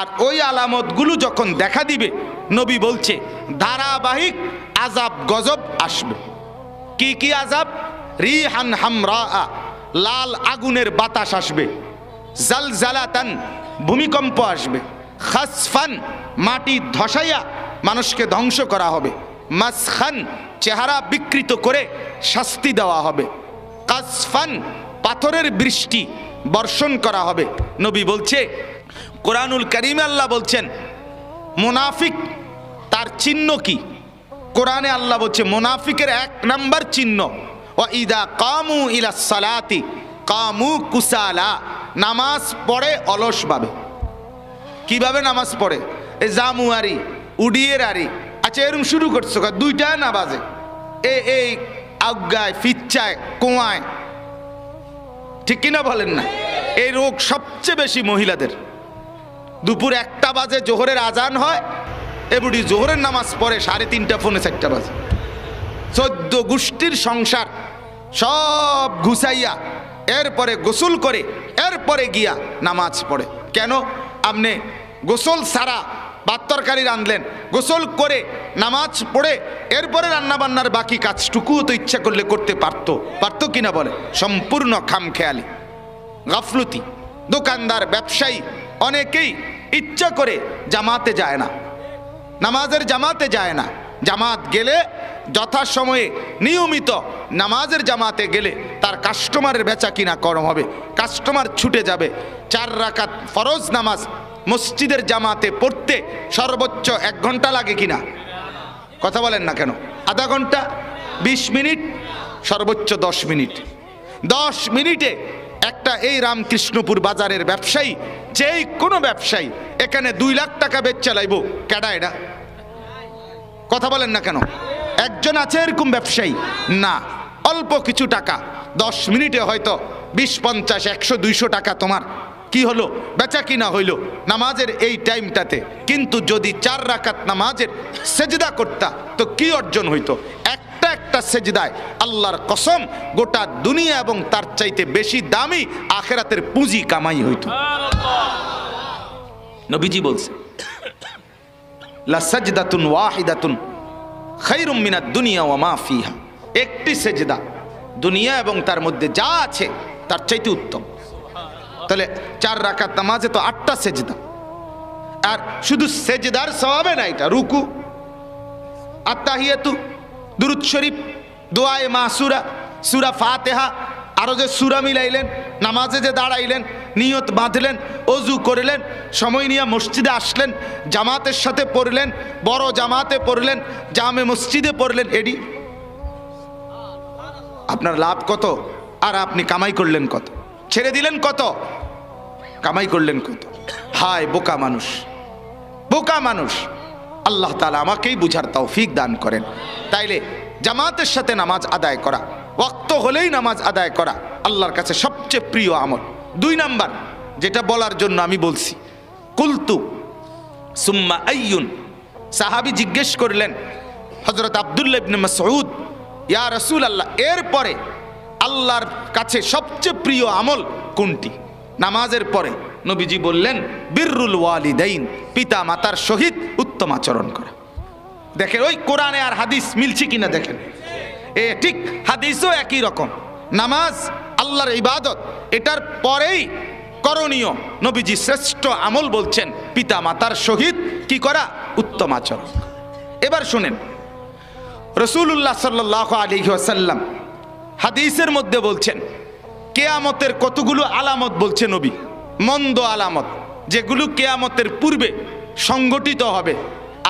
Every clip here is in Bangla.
আর ওই আলামতগুলো যখন দেখা দিবে নবী বলছে ধারাবাহিক আযাব গজব আসবে। কি কি আযাব? রিহান হামরা, লাল আগুনের বাতাস আসবে। জালজালাতান, ভূমিকম্প আসবে। খাসফান, মাটি ধসাইয়া মানুষকে ধ্বংস করা হবে। মাসখান, চেহারা বিকৃত করে শাস্তি দেওয়া হবে। কাসফান, পাথরের বৃষ্টি বর্ষণ করা হবে। নবী বলছে, কোরআনুল কারীমে আল্লাহ বলছেন মুনাফিক তার চিহ্ন কি? কোরআনে আল্লাহ বলছে মুনাফিকের 1 নাম্বার চিহ্ন ওয়া ইদা কামু ইলা সালাতি কামু কুসালা, নামাজ পড়ে অলসভাবে। কিভাবে নামাজ পড়ে? এ জামুয়ারি উডিয়ের আরি, আচ্ছা এরকম শুরু করছো 2টা না বাজে, এই আজ্ঞায় ফিচ্ছায় কোয়ায়, ঠিক কিনা বলেন না? এই রোগ সবচেয়ে বেশি মহিলাদের। দুপুর 1টা বাজে জোহরের আজান হয়, বুড়ি জোহরের নামাজ পড়ে 3:30 ফোনে 4টা বাজে। 14 গোষ্ঠীর সংসার সব ঘুষাইয়া এরপরে গোসল করে এরপরে গিয়া নামাজ পড়ে। কেন? আপনি গোসল সারা ভাত তরকারি রাঁধলেন, গোসল করে নামাজ পড়ে এরপরে রান্নাবান্নার বাকি কাজটুকুও তো ইচ্ছা করলে করতে পারতো কিনা বলে? সম্পূর্ণ খামখেয়ালি, গাফলতি। দোকানদার, ব্যবসায়ী অনেকেই ইচ্ছা করে জামাতে যায় না, নামাজের জামাতে যায় না। জামাত গেলে যথাসময়ে নিয়মিত নামাজের জামাতে গেলে তার কাস্টমারের বেচা কিনা কম হবে, কাস্টমার ছুটে যাবে। 4 রাকাত ফরজ নামাজ মসজিদের জামাতে পড়তে সর্বোচ্চ 1 ঘন্টা লাগে কিনা? কথা বলেন না কেন? আধা ঘন্টা, 20 মিনিট, সর্বোচ্চ 10 মিনিট। 10 মিনিটে একটা এই রামকৃষ্ণপুর বাজারের ব্যবসায়ী, যেই কোনো ব্যবসায়ী এখানে 2 লাখ টাকা বেচ চালাইব, কেডা এটা? কথা বলেন না কেন? একজন আছে এরকম ব্যবসায়ী? না। অল্প কিছু টাকা 10 মিনিটে হয়তো 20, 50, 100, 200 টাকা তোমার কি হলো? বেচা কিনা হইল নামাজের এই টাইমটাতে। কিন্তু যদি 4 রাকাত নামাজের সেজদা করতা তো কি অর্জন হইতো? একটা সেজদায় আল্লাহর কসম গোটা দুনিয়া এবং তার চাইতে বেশি দামি আখিরাতের পুঁজি কামাই হইতো। নবীজি বলছে লা সাজদাতুন ওয়াহিদাতুন খায়রুম মিনাদ দুনিয়া ওয়া মা ফিহা, একটি সেজদা দুনিয়া এবং তার মধ্যে যা আছে তার চাইতে উত্তম। তাহলে 4 রাকাত নামাজে তো 8টা সেজদা, আর শুধু সেজদার সওয়াবে না, এটা রুকু, আত্তাহিয়াতু, দুরূদ শরীফ, দোয়ায়ে মাসুরা, সূরা ফাতিহা, আরো যে সূরা মিলাইলেন, নামাজে যে দাঁড়াইলেন, নিয়ত বাঁধলেন, ওযু করলেন, সময় নিয়ে মসজিদে আসলেন, জামাতের সাথে পড়লেন, বড় জামাতে পড়লেন, জামে মসজিদে পড়লেন, এডি আপনার লাভ কত? আর আপনি কামাই করলেন কত? ছেড়ে দিলেন কত? কামাই করলেন কত? হায় বোকা মানুষ, বোকা মানুষ। আল্লাহ তাআলা আমাকেই বুঝার তৌফিক দান করেন। তাইলে জামাতের সাথে নামাজ আদায় করা, ওয়াক্ত হলেই নামাজ আদায় করা আল্লাহর কাছে সবচেয়ে প্রিয় আমল। 2 নাম্বার যেটা বলার জন্য আমি বলছি, কুলতু সুম্মা আইয়ুন, সাহাবী জিজ্ঞেস করলেন হযরত আব্দুল্লাহ ইবনে মাসউদ, ইয়া রাসূলুল্লাহ, এরপরে আল্লাহর কাছে সবচেয়ে প্রিয় আমল কোনটি? নামাজের পরে নবীজি বললেন বিররুল ওয়ালিদাইন, পিতা মাতার সহিত উত্তম আচরণ করা। দেখেন ওই কোরআনে আর হাদিস মিলছে কিনা দেখেন। ঠিক হাদিসও একই রকম। নামাজ আল্লাহর ইবাদত, এটার পরেই করণীয় নবীজি শ্রেষ্ঠ আমল বলছেন পিতা মাতার সহিত কি করা? উত্তম আচরণ। এবার শুনেন, রাসূলুল্লাহ সাল্লাল্লাহু আলাইহি ওয়াসাল্লাম হাদিসের মধ্যে বলছেন কিয়ামতের কতগুলো আলামত বলছে নবী, মন্দ আলামত যেগুলো কিয়ামতের পূর্বে সংগঠিত হবে।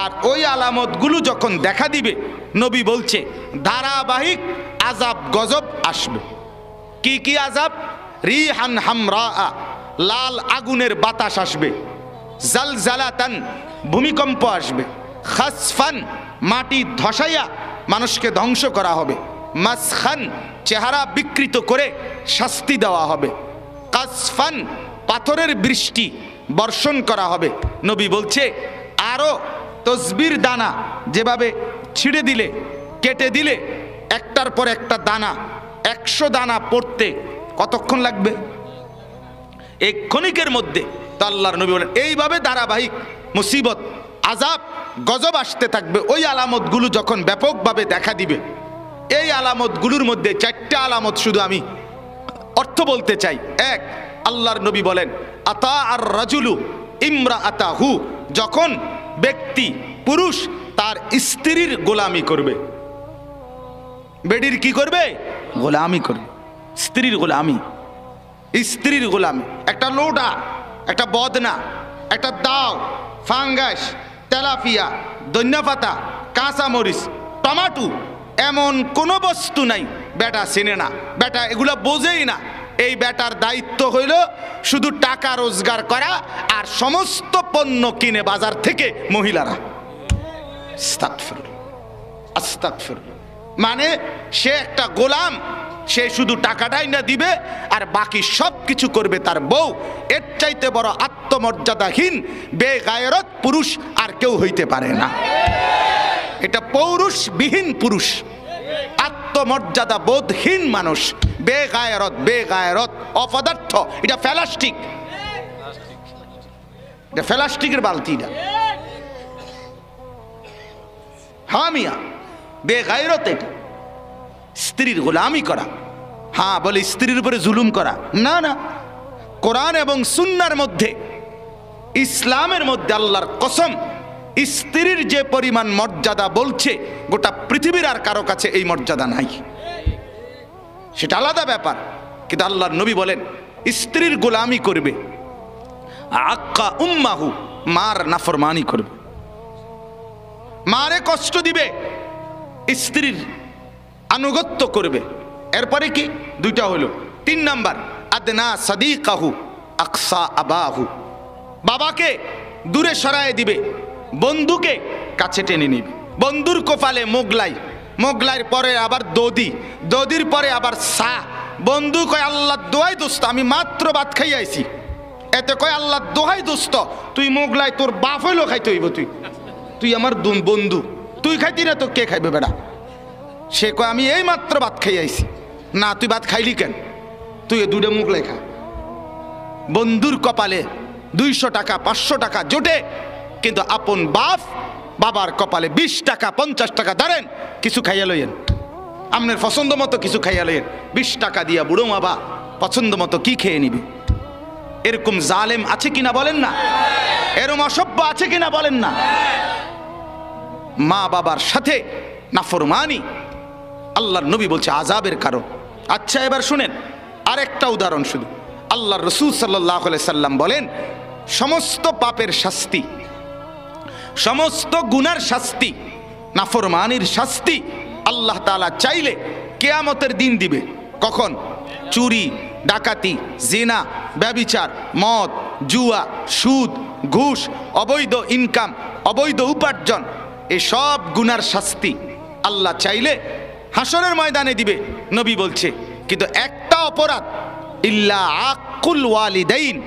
আর ওই আলামতগুলো যখন দেখা দিবে নবী বলছে ধারাবাহিক আযাব গজব আসবে। কি কি আযাব? রিহান হামরা, লাল আগুনের বাতাস আসবে। জালজালাতান, ভূমিকম্প আসবে। খাসফান, মাটি ধসাইয়া মানুষকে ধ্বংস করা হবে। মাসখান, চেহারা বিকৃত করে শাস্তি দেওয়া হবে। কাসফান, পাথরের বৃষ্টি বর্ষণ করা হবে। নবী বলছে আরো তসবির দানা যেভাবে ছিঁড়ে দিলে, কেটে দিলে একটার পর একটা দানা, 100 দানা পড়তে কতক্ষণ লাগবে? এই ক্ষণিকের মধ্যে তা আল্লাহর নবী বলেন এইভাবে ধারাবাহিক মুসিবত আযাব গজব আসতে থাকবে। ওই আলামতগুলো যখন ব্যাপকভাবে দেখা দিবে, এই আলামতগুলোর মধ্যে 4টা আলামত শুধু আমি অর্থ বলতে চাই। এক, আল্লাহর নবী বলেন আতা আর রাজুলু ইমরাআতাহু, যখন ব্যক্তি পুরুষ তার স্ত্রীর গোলামি করবে। বেডির কি করবে? গোলামি করবে, স্ত্রীর গোলামি। স্ত্রীর গোলামি, একটা লোটা, একটা বদনা, একটা দাও, ফাঙ্গাস, তেলাপিয়া, ধনিয়াপাতা, কাঁচামরিচ, টমাটো, এমন কোনো বস্তু নাই বেটা চেনে না, বেটা এগুলো বোঝেই না। এই বেটার দায়িত্ব হইল শুধু টাকা রোজগার করা আর সমস্ত পণ্য কিনে বাজার থেকে মহিলারা। আস্তাগফিরুল্লাহ, আস্তাগফিরুল্লাহ। মানে সে একটা গোলাম, সে শুধু টাকাটাই না দিবে আর বাকি সব কিছু করবে তার বউ। এর চাইতে বড় আত্মমর্যাদাহীন বেগায়রত পুরুষ আর কেউ হইতে পারে না। এটা পৌরুষবিহীন পুরুষ, আত্মমর্যাদা বোধহীন মানুষ, বেগায়রত, বেগায়রত, অপদার্থ। এটা প্লাস্টিক, এটা প্লাস্টিকের বালতি। এটা হামিয়া বেগায়রত। এটা স্ত্রীর গোলামি করা। হ্যাঁ বলে স্ত্রীর উপরে জুলুম করা, না না। কোরআন এবং সুন্নাহর মধ্যে, ইসলামের মধ্যে আল্লাহর কসম, স্ত্রীর যে পরিমাণ মর্যাদা বলছে গোটা পৃথিবীর আর কারো কাছে এই মর্যাদা নাই। সেটা আলাদা ব্যাপার। কিন্তু আল্লাহর নবী বলেন স্ত্রীর গোলামি করবে, আক্কা উম্মাহু, মার নাফরমানি করবে, মারে কষ্ট দিবে, স্ত্রীর আনুগত্য করবে। এরপরে কি? দুইটা হলো। 3 নাম্বার, আদনা সাদিকাহু আকসা আবাহু, বাবাকে দূরে সরায় দিবে, বন্ধুকে কাছে টেনে নিবে। বন্ধুর কপালে মোগলাই, মোগলাইয়ের পরে আবার দদি, দদির পরে আবার সা। বন্ধু কয় আল্লাহ দোহাই দোস্ত, আমি মাত্র ভাত খাই আইছি। এতে কয় আল্লাহ দোহাই দোস্ত, তুই মোগলাই তোর বাপ হইলো খাইতে হইব, তুই তুই আমার বন্ধু, তুই খাইতি না তো কে খাইবে বেড়া? সে কয় আমি এই মাত্র ভাত খাই আইছি। না তুই ভাত খাইলি কেন? তুই এ দুটো মোগলাই খা। বন্ধুর কপালে 200 টাকা 500 টাকা জোটে, কিন্তু আপন বাবার কপালে 20 টাকা 50 টাকা ধরেন, কিছু খাইয়া লইয়েন, আপনার পছন্দ মতো কিছু খাইয়া লইয়েন। 20 টাকা দিয়া বুড়ো বাবা পছন্দ মতো কি খেয়ে নিবি? এরকম জালেম আছে কিনা বলেন না? এরকম অসভ্য আছে কিনা বলেন না? মা বাবার সাথে নাফরমানি আল্লাহর নবী বলছে আযাবের কারণ। আচ্ছা এবার শুনেন আরেকটা উদাহরণ শুধু। আল্লাহর রাসূল সাল্লাল্লাহু আলাইহি সাল্লাম বলেন সমস্ত পাপের শাস্তি, সমস্ত গুনার শাস্তি, নাফরমানির শাস্তি আল্লাহ তাআলা চাইলে কিয়ামতের দিন দিবে। কখন? চুরি, ডাকাতি, জিনা, ব্যভিচার, মদ, জুয়া, সুদ, ঘুষ, অবৈধ ইনকাম, অবৈধ উপার্জন, এই সব গুনার শাস্তি আল্লাহ চাইলে হাসরের ময়দানে দিবে। নবী বলছে কিন্তু একটা অপরাধ, ইল্লা আকুল ওয়ালিদাইন,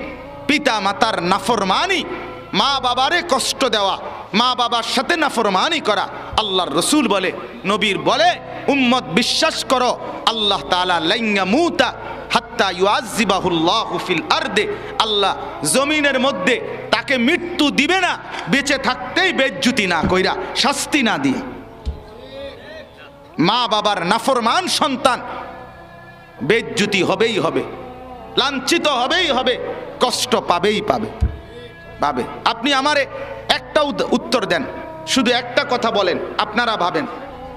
পিতা মাতার নাফরমানি, মা বাবারে কষ্ট দেওয়া, মা বাবার সাথে নাফরমানি করা। আল্লাহর রসুল বলে, নবীর বলে উম্মত বিশ্বাস করো আল্লাহ তাআলা লাইয়ামুতা হাত্তা ইউআযিবাহুল্লাহু ফিল আরদে, আল্লাহ জমিনের মধ্যে তাকে মৃত্যু দিবে না বেঁচে থাকতেই বেজ্জুতি না কইরা, শাস্তি না দিয়ে। মা বাবার নাফরমান সন্তান বেজ্জুতি হবেই হবে, লাঞ্ছিত হবেই হবে, কষ্ট পাবেই পাবে। আপনি আমারে একটা উত্তর দেন, শুধু একটা কথা বলেন, আপনারা ভাবেন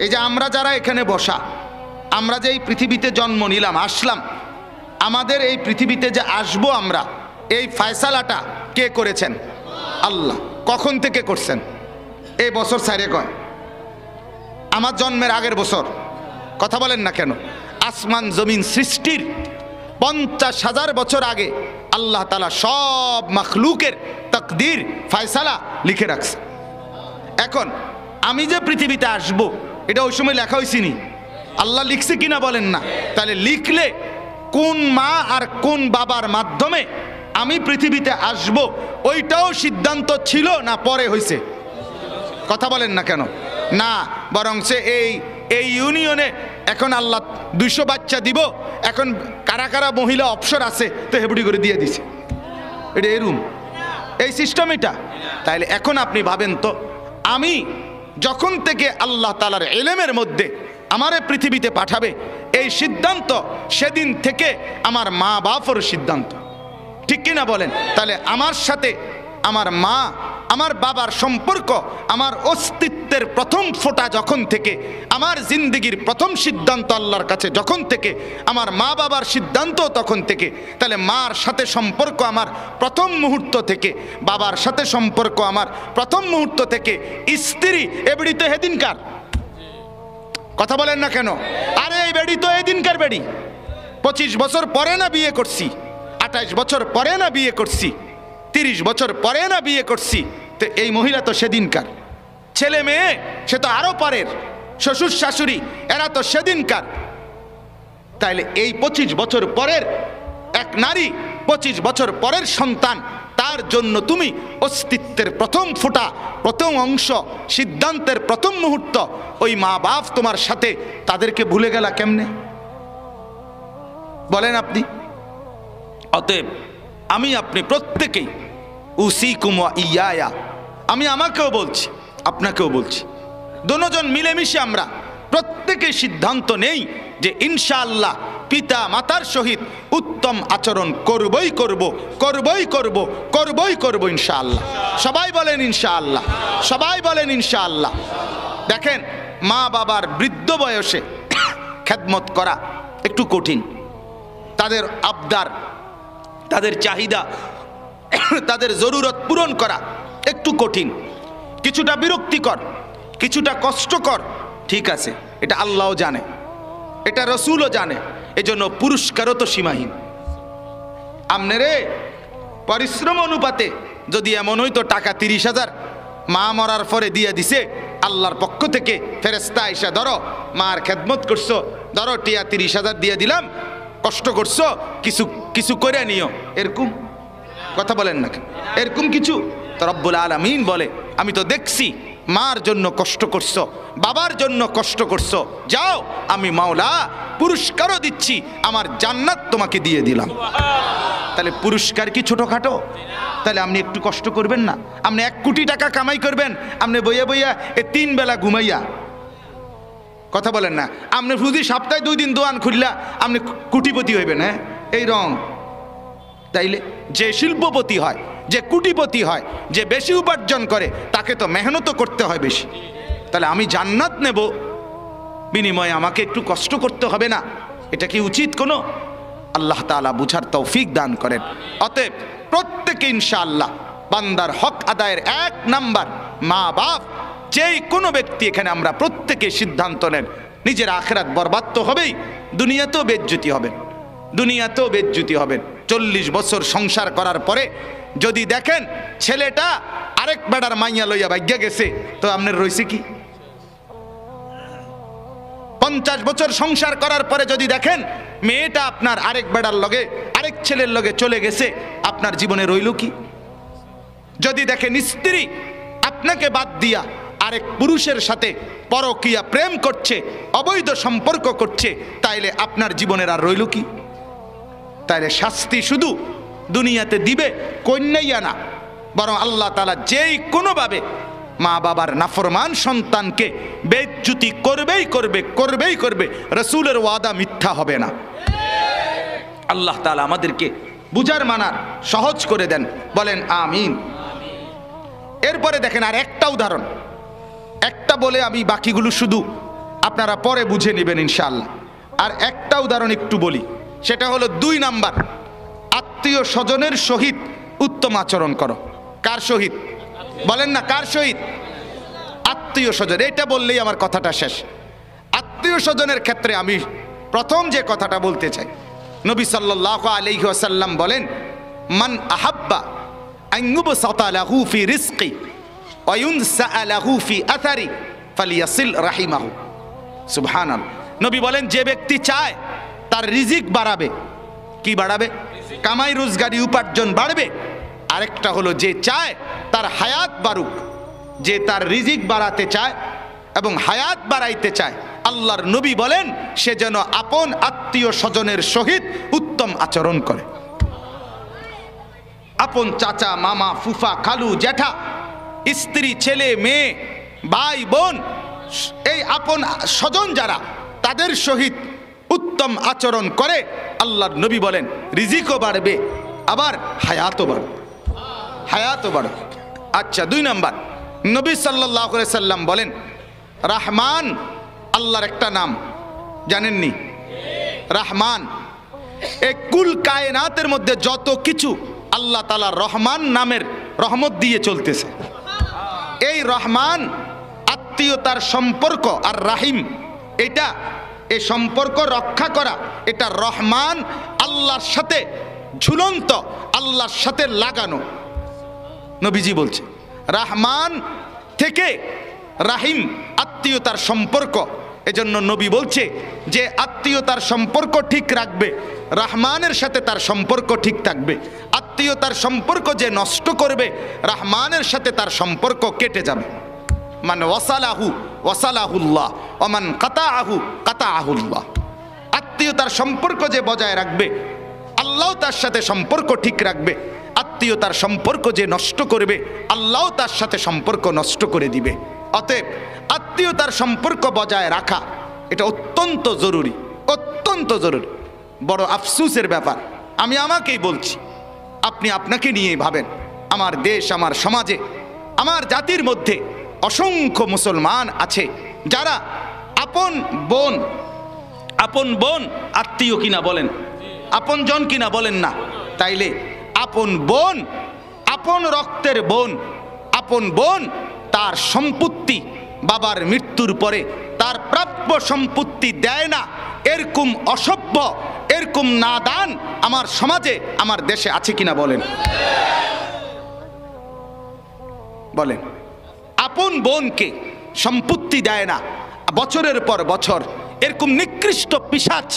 এই যে আমরা যারা এখানে বসা, আমরা যে এই পৃথিবীতে জন্ম নিলাম, আসলাম, আমাদের এই পৃথিবীতে যে আসবো আমরা, এই ফয়সালাটা কে করেছেন? আল্লাহ। কখন থেকে করছেন? এই বছর সাইরে কয় আমার জন্মের আগের বছর। কথা বলেন না কেন? আসমান জমিন সৃষ্টির 50,000 বছর আগে আল্লাহ তাআলা সব মাখলুকের তাকদীর ফয়সালা লিখে রাখছে। এখন আমি যে পৃথিবীতে আসব এটা ওই সময় লেখা হয়েছিনি, আল্লাহ লিখছে কিনা বলেন না? তাহলে লিখলে কোন মা আর কোন বাবার মাধ্যমে আমি পৃথিবীতে আসব ওইটাও সিদ্ধান্ত ছিল না পরে হয়েছে? কথা বলেন না কেন? না, বরং সে এই ইউনিয়নে এখন আল্লাহ 200 বাচ্চা দিব, এখন কারা কারা মহিলা অপসর আছে তো হেবুড়ি করে দিয়ে দিছে। এটা এরুম এই সিস্টেম এটা। তাইলে এখন আপনি ভাবেন তো, আমি যখন থেকে আল্লাহ তাআলার ইলমের মধ্যে আমারে পৃথিবীতে পাঠাবে এই সিদ্ধান্ত সেদিন থেকে আমার মা বাপের সিদ্ধান্ত, ঠিক কিনা বলেন? তাহলে আমার সাথে আমার মা আমার বাবার সম্পর্ক, আমার অস্তিত্বের প্রথম ফোঁটা যখন থেকে, আমার জিন্দগির প্রথম সিদ্ধান্ত আল্লাহর কাছে যখন থেকে, আমার মা বাবার সিদ্ধান্ত তখন থেকে। তাহলে মার সাথে সম্পর্ক আমার প্রথম মুহূর্ত থেকে, বাবার সাথে সম্পর্ক আমার প্রথম মুহূর্ত থেকে। স্ত্রী এবেড়ি তো হেদিনকার, কথা বলেন না কেন? আরে এই বেড়ি তো এদিনকার বেড়ি। 25 বছর পরে না বিয়ে করছি, 28 বছর পরে না বিয়ে করছি, 30 বছর পরে না বিয়ে করছি, তো এই মহিলা তো সেদিনকার। ছেলে মেয়ে সে তো আরো পরের, শ্বশুর শাশুড়ি এরা তো সেদিনকার। তাইলে এই 25 বছর পরের এক নারী, 25 বছর পরের সন্তান, তার জন্য তুমি অস্তিত্বের প্রথম ফোঁটা, প্রথম অংশ, সিদ্ধান্তের প্রথম মুহূর্ত, ওই মা বাপ তোমার সাথে, তাদেরকে ভুলে গেলা কেমনে বলেন আপনি? অতএব আমি আপনি প্রত্যেকেই উসিকুম ওয়া ইয়ায়া, আমি আমাকেও বলছি আপনাকেও বলছি, দুজন মিলেমিশে আমরা প্রত্যেকে সিদ্ধান্ত নেই যে ইনশাআল্লাহ পিতা মাতার সহিত উত্তম আচরণ করবই করব, করবই করব, করবই করব ইনশাআল্লাহ। সবাই বলেন ইনশাআল্লাহ, সবাই বলেন ইনশাআল্লাহ। দেখেন, মা বাবার বৃদ্ধ বয়সে খেদমত করা একটু কঠিন। তাদের আবদার, তাদের চাহিদা, তাদের জরুরত পূরণ করা একটু কঠিন, কিছুটা বিরক্তিকর, কিছুটা কষ্টকর, ঠিক আছে, এটা আল্লাহও জানে, এটা রসুলও জানে, এজন্য পুরস্কারও তো সীমাহীন। আমনেরে পরিশ্রম অনুপাতে যদি এমন হইতো টাকা 30,000 মা মরার পরে দিয়ে দিছে আল্লাহর পক্ষ থেকে, ফেরেশতা আইসা ধরো মার খেদমত করছো, ধরো টিয়া 30,000 দিয়ে দিলাম, কষ্ট করছো, কিছু কিছু করে নিও, এরকম কথা বলেন না, এরকম কিছু তো রব্বুল আলামিন বলে, আমি তো দেখছি মার জন্য কষ্ট করছো, বাবার জন্য কষ্ট করছো, যাও আমি মাওলা পুরস্কারও দিচ্ছি, আমার জান্নাত তোমাকে দিয়ে দিলাম। তাহলে পুরস্কার কি ছোটখাটো? তাহলে আপনি একটু কষ্ট করবেন না? আপনি 1 কোটি টাকা কামাই করবেন, আপনি বইয়া বইয়া 3 বেলা ঘুমাইয়া, কথা বলেন না? আপনি যদি সপ্তাহে 2 দিন দোকান খুললা আপনি কোটিপতি হইবেন, হ্যাঁ এই রং। তাইলে যে শিল্পপতি হয়, যে কোটিপতি হয়, যে বেশি উপার্জন করে, তাকে তো মেহনত করতে হয় বেশি। তাহলে আমি জান্নাত নেব, বিনিময়ে আমাকে একটু কষ্ট করতে হবে না? এটা কি উচিত কোনো? আল্লাহ তাআলা বুঝার তৌফিক দান করেন। অতএব প্রত্যেকে ইনশাআল্লাহ বান্দার হক আদায়ের 1 নাম্বার মা বাপ। যেই কোনো ব্যক্তি এখানে আমরা প্রত্যেকে সিদ্ধান্ত নেন, নিজের আখিরাত বরবাদ তো হবেই, দুনিয়াতেও বেজ্জতি হবেন, দুনিয়াতেও বেজ্জতি হবেন। 40 বছর সংসার করার পরে যদি দেখেন ছেলেটা আরেক বেড়ার মাইয়া লইয়া ভাগ্যা গেছে, তো আপনার রইছে কি? 50 বছর সংসার করার পরে যদি দেখেন মেয়েটা আপনার আরেক বেড়ার লগে, আরেক ছেলের লগে চলে গেছে, আপনার জীবনে রইল কি? যদি দেখেন স্ত্রী আপনাকে বাদ দিয়া আরেক পুরুষের সাথে পরকীয়া প্রেম করছে, অবৈধ সম্পর্ক করছে, তাইলে আপনার জীবনের আর রইল কি? তাইলে শাস্তি শুধু দুনিয়াতে দিবে কন্যাইয়া না, বরং আল্লাহ তাআলা যেই কোনোভাবে মা বাবার নাফরমান সন্তানকে বেজ্জতি করবেই করবে, করবেই করবে। রসুলের ওয়াদা মিথ্যা হবে না। আল্লাহ তাআলা আমাদেরকে বুঝার মানার সহজ করে দেন, বলেন আমিন। এরপরে দেখেন আর একটা উদাহরণ, একটা বলে আমি বাকিগুলো শুধু আপনারা পরে বুঝে নেবেন ইনশাআল্লাহ। আর একটা উদাহরণ একটু বলি, সেটা হলো 2 নাম্বার, আত্মীয় স্বজনের সহিত উত্তম আচরণ করো। কার সহিত বলেন না? কার সহিত? আত্মীয় স্বজন। এটা বললেই আমার কথাটা শেষ। আত্মীয় স্বজনের ক্ষেত্রে আমি প্রথম যে কথাটা বলতে চাই, নবী সাল্লাল্লাহু আলাইহি ওয়াসাল্লাম বলেন, মান আহাব্বা আন ইউবসাতা লাহু ফি রিজকি ওয়া ইউনসা লাহু ফি আথারি ফালিয়াসিল রাহিমাহু। সুবহানাল্লাহ। নবী বলেন, যে ব্যক্তি চায় তার রিজিক বাড়াবে, কি বাড়াবে? কামাই রোজগারি উপার্জন বাড়বে। আরেকটা হলো যে চায় তার হায়াত বাড়ুক, যে তার রিজিক বাড়াতে চায় এবং হায়াত বাড়াইতে চায়, আল্লাহর নবী বলেন সে যেন আপন আত্মীয় স্বজনের সহিত উত্তম আচরণ করে। আপন চাচা, মামা, ফুফা, খালু, জ্যাঠা, স্ত্রী, ছেলে, মেয়ে, ভাই, বোন, এই আপন স্বজন যারা, তাদের সহিত উত্তম আচরণ করে আল্লাহর নবী বলেন রিজিকও বাড়বে, আবার হায়াতও বাড়বে, হায়াতও বাড়বে। আচ্ছা, 2 নম্বর, নবী সাল্লাল্লাহু আলাইহি সাল্লাম বলেন রহমান আল্লাহর একটা নাম, জানেননি? রহমান। এই কুল কায়নাতের মধ্যে যত কিছু আল্লাহ তাআলা রহমান নামের রহমত দিয়ে চলতেছে। এই রহমান আত্মীয়তার সম্পর্ক, আর রাহিম এটা, এই সম্পর্ক রক্ষা করা, এটা রহমান আল্লাহর সাথে ঝুলন্ত, আল্লাহর সাথে লাগানো। নবীজি বলছে রহমান থেকে রাহিম আত্মীয়তার সম্পর্ক। এজন্য নবী বলছে যে আত্মীয়তার সম্পর্ক ঠিক রাখবে, রহমানের সাথে তার সম্পর্ক ঠিক থাকবে। আত্মীয়তার সম্পর্ক যে নষ্ট করবে, রহমানের সাথে তার সম্পর্ক কেটে যাবে। মান ওয়াসালাহু ওয়াসালাহুল্লাহ ওয়া মান কাতাআহু কাতাআহুল্লাহ। আত্মীয়তার সম্পর্ক যে বজায় রাখবে, আল্লাহ তার সাথে সম্পর্ক ঠিক রাখবে। আত্মীয়তার সম্পর্ক যে নষ্ট করবে, আল্লাহ তার সাথে সম্পর্ক নষ্ট করে দিবে। অতএব আত্মীয়তার সম্পর্ক বজায় রাখা এটা অত্যন্ত জরুরি, অত্যন্ত জরুরি। বড় আফসোসের ব্যাপার, আমি আমাকেই বলছি, আপনি আপনাকে নিয়েই ভাবেন। আমার দেশ, আমার সমাজে, আমার জাতির মধ্যে অসংখ্য মুসলমান আছে যারা আপন বোন আত্মীয় কিনা বলেন, আপন জন কিনা বলেন না। তাইলে আপন বোন, আপন রক্তের বোন, আপন বোন তার সম্পত্তি বাবার মৃত্যুর পরে তার প্রাপ্য সম্পত্তি দেয় না, এরকম অসভ্য, এরকম নাদান আমার সমাজে, আমার দেশে আছে কিনা বলেন? বলেন। আপন বোনকে সম্পত্তি দেয় না, বছরের পর বছর। এরকম নিকৃষ্ট পিশাচ,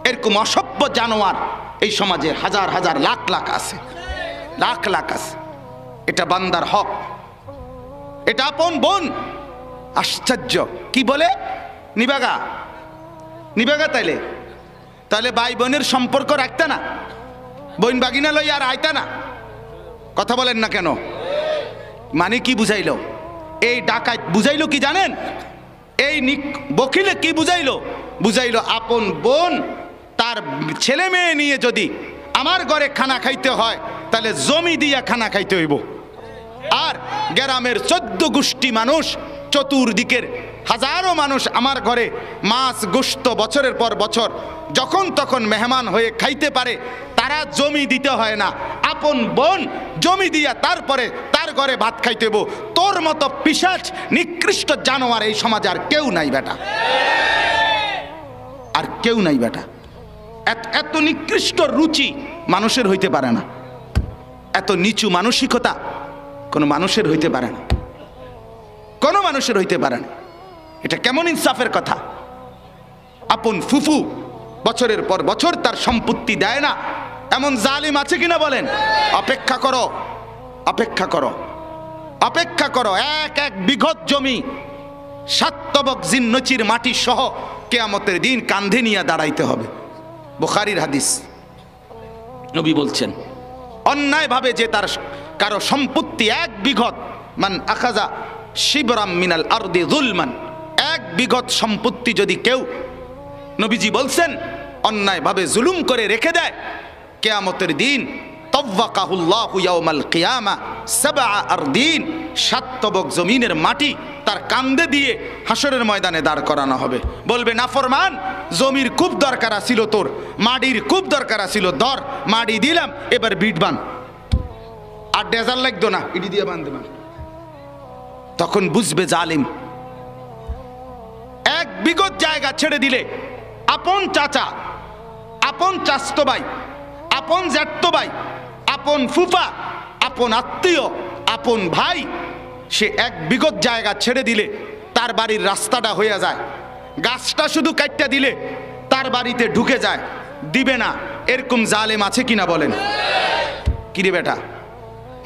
এরকম অসভ্য জানোয়ার এই সমাজে হাজার হাজার লাখ লাখ আছে, লাখ লাখ আছে। এটা বান্দার হক, এটা আপন বোন। আশ্চর্য, কি বলে নিবাগা নিবাগা, তাহলে ভাই বোনের সম্পর্ক রাখতে না, বোন বাগিনা লই আর আইতা না। কথা বলেন না কেন? মানে কি বুঝাইলো? এই ডাকাত বুঝাইলো কি জানেন? এই বকিলে কি বুঝাইলো? বুঝাইলো আপন বোন তার ছেলে মেয়ে নিয়ে যদি আমার ঘরে খানা খাইতে হয়, তাহলে জমি দিয়া খানা খাইতে হইব। আর গ্রামের 14 গোষ্ঠী মানুষ, চতুর্দিকের হাজারো মানুষ আমার ঘরে মাছ গোশত বছরের পর বছর যখন তখন মেহমান হয়ে খাইতে পারে, তারা জমি দিতে হয় না। আপন বোন জমি দিয়া তারপরে তার ঘরে ভাত খাইতে হইব। তোর মতো পিশাচ নিকৃষ্ট জানোয়ার এই সমাজে আর কেউ নাই বেটা, আর কেউ নাই বেটা। এত নিকৃষ্ট রুচি মানুষের হইতে পারে না, এত নিচু মানসিকতা কোনো মানুষের হইতে পারে না, কোনো মানুষের হইতে পারে না। এটা কেমন ইনসাফের কথা? আপন ফুফু বছরের পর বছর তার সম্পত্তি দেয় না, এমন জালিম আছে কিনা বলেন? অপেক্ষা করো, অপেক্ষা করো, অপেক্ষা করো। এক এক বিঘত জমি 7 তবক জিন্নচির মাটি সহ কিয়ামতের দিন কান্ধে নিয়ে দাঁড়াইতে হবে। বুখারীর হাদিস। নবী বলছেন অন্যায়ভাবে যে তার কারো সম্পত্তি 1 বিঘত, মান আখাযা শিবরাম মিনাল আরদি যুলমান, 1 বিঘত সম্পত্তি যদি কেউ, নবীজি বলছেন, অন্যায়ভাবে জুলুম করে রেখে দেয়, কিয়ামতের দিন তাওয়াক্কাহুল্লাহু ইয়াউমাল কিয়ামা 7 আরদিন, 7 তবক জমিনের মাটি তার কাঁধে দিয়ে হাসরের ময়দানে দাঁড় করানো হবে। বলবে নাফরমান, জমির খুব দরকার ছিল তোর, মাটির খুব দরকার ছিল, ধর মাটি দিলাম, এবার বিট বান, আর ডেজার লাগতো না, ইডি দিয়ে বান্ধে বান। তখন বুঝবে জালিম। 1 বিঘত জায়গা ছেড়ে দিলে আপন চাচা, আপন চাচতো ভাই, আপন জ্যাঠতো ভাই, আপন ফুফা, আপন আত্মীয়, আপন ভাই, সে 1 বিঘত জায়গা ছেড়ে দিলে তার বাড়ির রাস্তাটা হয়ে যায়। গাছটা শুধু কাটটা দিলে তার বাড়িতে ঢুকে যায়, দিবে না। এরকম জালেম আছে কিনা বলেন? কিরে বেটা,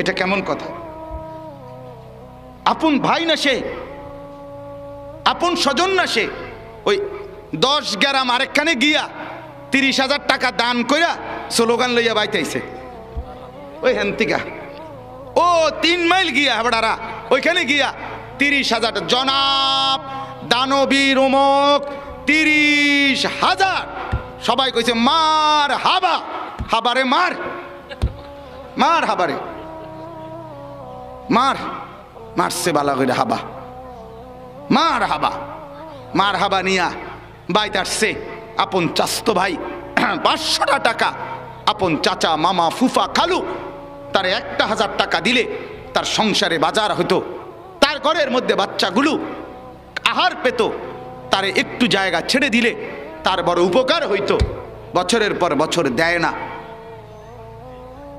এটা কেমন কথা? আপন ভাই না সে, আপন স্বজন না সে। ওই 10 গ্রাম আরেকখানে গিয়া 30,000 টাকা দান কইরা স্লোগান লইয়া বাইতেছে, ওই হেন্তিকা ও 3 মাইল গিয়া হেবড়ারা ওইখানে গিয়া 30,000 জনাব দানবীর অমুক 30,000 সবাই কইছে মার হাবা, হাবারে মার, মার হাবারে মার, মারছে বালা কইরা হাবা, মার হাবা, মার হাবা নিয়া বাইতে আসছে আপন চাস্তো ভাই 500 টাকা, আপন চাচা মামা ফুফা খালু তার 1,000 টাকা দিলে তার সংসারে বাজার হতো, তার ঘরের মধ্যে বাচ্চাগুলো আহার পেত, তারে একটু জায়গা ছেড়ে দিলে তার বড় উপকার হইতো। বছরের পর বছর দেয় না।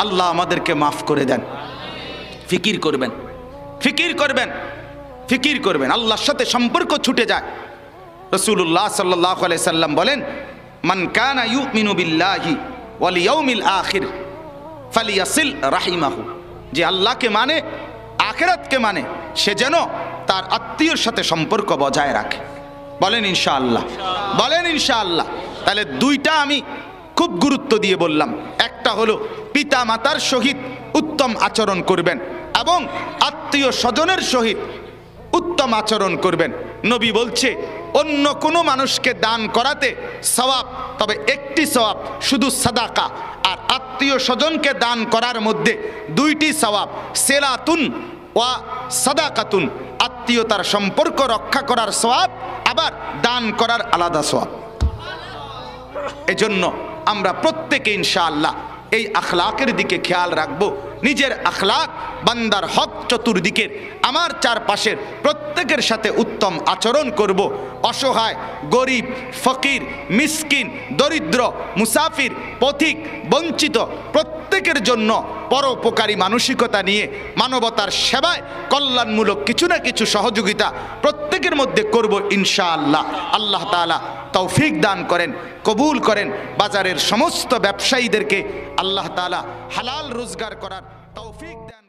আল্লাহ আমাদেরকে মাফ করে দেন। ফিকির করবেন, ফিকির করবেন, ফিকির করবেন, আল্লাহর সাথে সম্পর্ক ছুটে যায়। রাসূলুল্লাহ সাল্লাল্লাহু আলাইহি সাল্লাম বলেন, মান কানা ইউমিনু বিল্লাহি ওয়াল ইয়াউমিল আখির ফালিয়াসিল রাহিমাহু, যে আল্লাহকে মানে আখিরাতকে মানে সে যেন তার আত্মীয়র সাথে সম্পর্ক বজায় রাখে। বলেন ইনশাআল্লাহ, বলেন ইনশাআল্লাহ। তাহলে দুইটা আমি খুব গুরুত্ব দিয়ে বললাম, একটা হলো পিতা মাতার সহিত উত্তম আচরণ করবেন এবং আত্মীয় স্বজনের সহিত উত্তম আচরণ করবেন। নবী বলছে অন্য কোনো মানুষকে দান করাতে সওয়াব, তবে একটি সওয়াব শুধু সাদাকা, আর আত্মীয় স্বজনকে দান করার মধ্যে 2টি সওয়াব, সেলাতুন ওয়া সাদাকাতুন, আত্মীয়তার সম্পর্ক রক্ষা করার সওয়াব, আবার দান করার আলাদা সওয়াব। এজন্য আমরা প্রত্যেকে ইনশাআল্লাহ এই আখলাকের দিকে খেয়াল রাখবো। নিজের আখলাক, বান্দার হক চতুর্দিকের, আমার চারপাশের প্রত্যেকের সাথে উত্তম আচরণ করব। অসহায়, গরিব, ফকির, মিসকিন, দরিদ্র, মুসাফির, পথিক, বঞ্চিত প্রত্যেকের জন্য পরোপকারী মানসিকতা নিয়ে মানবতার সেবায় কল্যাণমূলক কিছু না কিছু সহযোগিতা প্রত্যেকের মধ্যে করব ইনশাআল্লাহ। আল্লাহ তাআলা তৌফিক দান করেন, কবুল করেন। বাজারের সমস্ত ব্যবসায়ীদেরকে আল্লাহ তাআলা হালাল রোজগার করার তৌফিক দেন।